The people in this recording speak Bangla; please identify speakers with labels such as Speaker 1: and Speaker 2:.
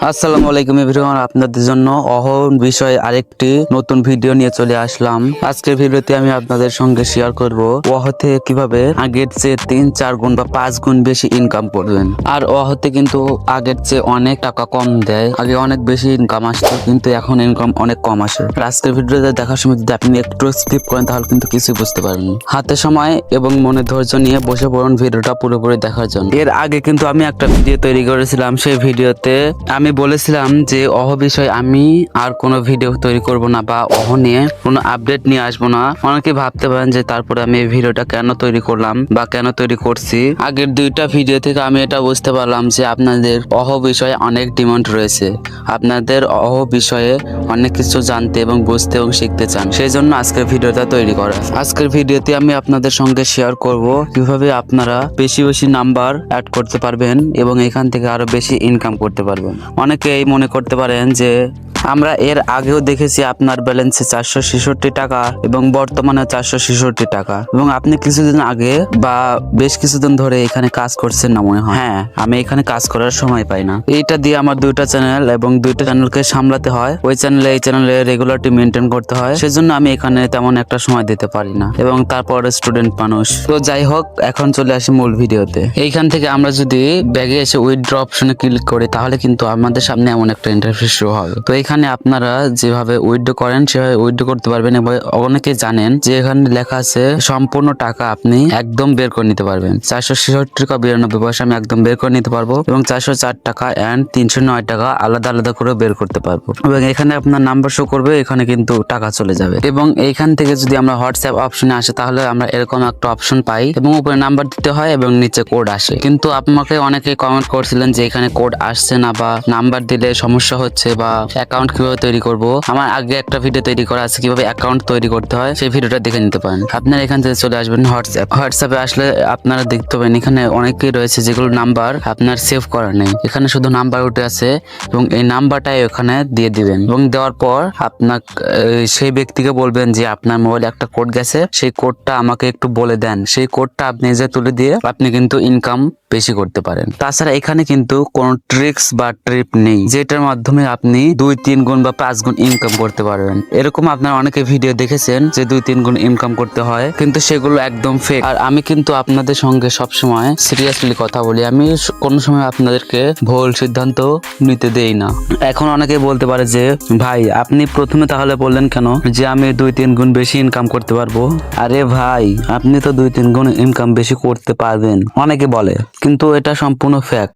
Speaker 1: আসসালামু আলাইকুম এভরিওয়ান, আপনাদের জন্য অহন বিষয়ে আরেকটি নতুন ভিডিও নিয়ে চলে আসলাম। আজকের ভিডিওতে আমি আপনাদের সঙ্গে শেয়ার করব অহতে কিভাবে আগের চেয়ে 3-4 গুণ বা 5 গুণ বেশি ইনকাম করবেন। আর অহতে কিন্তু আগের চেয়ে অনেক টাকা কম দেয়। আগে অনেক বেশি ইনকাম আসতো, কিন্তু এখন ইনকাম অনেক কম আসে। আজকের ভিডিওতে দেখার সময় যদি আপনি একটু স্কিপ করেন তাহলে কিন্তু কিছুই বুঝতে পারবেন। হাতে সময় এবং মনে ধৈর্য নিয়ে বসে পড়ুন ভিডিওটা পুরোপুরি দেখার জন্য। এর আগে কিন্তু আমি একটা ভিডিও তৈরি করেছিলাম, সেই ভিডিওতে আমি বলেছিলাম যে অহ বিষয়ে আমি আর কোনো ভিডিও তৈরি করব না বা অহ নিয়ে কোনো আপডেট নিয়ে আসবো না। অনেকে ভাবতে পারেন যে তারপরে আমি এই ভিডিওটা কেন তৈরি করলাম বা কেন তৈরি করছি। আগের দুইটা ভিডিও থেকে আমি এটা বুঝতে পারলাম যে আপনাদের অহ বিষয়ে অনেক ডিমান্ড রয়েছে। আপনাদের অহ বিষয়ে অনেক কিছু জানতে এবং বুঝতে এবং শিখতে চান, সেই জন্য আজকের ভিডিওটা তৈরি করা। আজকের ভিডিওতে আমি আপনাদের সঙ্গে শেয়ার করব কিভাবে আপনারা বেশি বেশি নাম্বার অ্যাড করতে পারবেন এবং এখান থেকে আরো বেশি ইনকাম করতে পারবেন। অনেকেই মনে করতে পারেন যে আমরা এর আগেও দেখেছি আপনার ব্যালেন্সে 466 টাকা এবং বর্তমানে 466 টাকা, এবং আপনি কিছুদিন আগে বা বেশ কিছুদিন ধরে এখানে কাজ করছেন না মনে হয়। হ্যাঁ, আমি এখানে কাজ করার সময় পাই না। এইটা দিয়ে আমার দুইটা চ্যানেল এবং দুইটা চ্যানেলকে সামলাতে হয়। ওই চ্যানেলে এই চ্যানেলে রেগুলারিটি মেনটেন করতে হয়, সেজন্য আমি এখানে তেমন একটা সময় দিতে পারি না। এবং তারপর স্টুডেন্ট মানুষ। তো যাই হোক, এখন চলে আসি মূল ভিডিওতে। এইখান থেকে আমরা যদি ব্যাগে এসে উইথড্র অপশনে ক্লিক করি তাহলে কিন্তু আমাদের সামনে এমন একটা ইন্টারফেস শো হবে। তো এখানে আপনারা যেভাবে উইথড্র করেন সেভাবে উইথড্র করতে পারবেন। এবং অনেকে জানেন যে এখানে লেখা আছে সম্পূর্ণ টাকা আপনি একদম বের করে নিতে পারবেন। 466 টাকা 92 পয়সা আমি একদম বের করে নিতে পারবো, এবং 404 টাকা এন্ড 309 টাকা আলাদা আলাদা করে বের করতে পারবো। এবং এখানে আপনার নাম্বার শো করবে, এখানে কিন্তু টাকা চলে যাবে। এবং এইখান থেকে যদি আমরা হোয়াটসঅ্যাপ অপশনে আসে তাহলে আমরা এরকম একটা অপশন পাই এবং উপরে নাম্বার দিতে হয় এবং নিচে কোড আসে। কিন্তু আপনাকে অনেকে কমেন্ট করছিলেন যে এখানে কোড আসছে না বা নাম্বার দিলে সমস্যা হচ্ছে বা অ্যাকাউন্ট কিভাবে তৈরি করব। আমার আগে একটা ভিডিও তৈরি করা আছে কিভাবে অ্যাকাউন্ট তৈরি করতে হয়, সেই ভিডিওটা দেখে নিতে পারেন। আপনারা এখান থেকে চলে আসবেন হোয়াটসঅ্যাপে আসলে আপনারা দেখতে পাবেন এখানে অনেকেই রয়েছে যেগুলো নাম্বার আপনার সেভ করা নেই। এখানে শুধু নাম্বার উঠে আছে এবং এই নাম্বারটাই ওখানে দিয়ে দিবেন। এবং দেওয়ার পর আপনার সেই ব্যক্তিকে বলবেন যে আপনার মোবাইলে একটা কোড গেছে, সেই কোডটা আমাকে একটু বলে দেন। সেই কোডটা আপনি যে তুলে দিয়ে আপনি কিন্তু ইনকাম বেশি করতে পারেন। তাছাড়া এখানে কিন্তু কোনো ট্রিক্স বা ট্রিপ নেই যেটার মাধ্যমে আপনি 2-3 গুণ বা 5 গুণ ইনকাম করতে পারবেন। এরকম আপনারা অনেকে ভিডিও দেখেছেন যে 2-3 গুণ ইনকাম করতে হয়, কিন্তু সেগুলো একদম ফেক। আর আমি কিন্তু আপনাদের সঙ্গে সবসময় সিরিয়াসলি কথা বলি, আমি কোনো সময় আপনাদেরকে ভুল সিদ্ধান্ত নিতে দেই না। এখন অনেকে বলতে পারে যে ভাই আপনি প্রথমে তাহলে বললেন কেন যে আমি 2-3 গুণ বেশি ইনকাম করতে পারবো। আরে ভাই, আপনি তো 2-3 গুণ ইনকাম বেশি করতে পারবেন অনেকে বলে, কিন্তু এটা সম্পূর্ণ ফ্যাক্ট।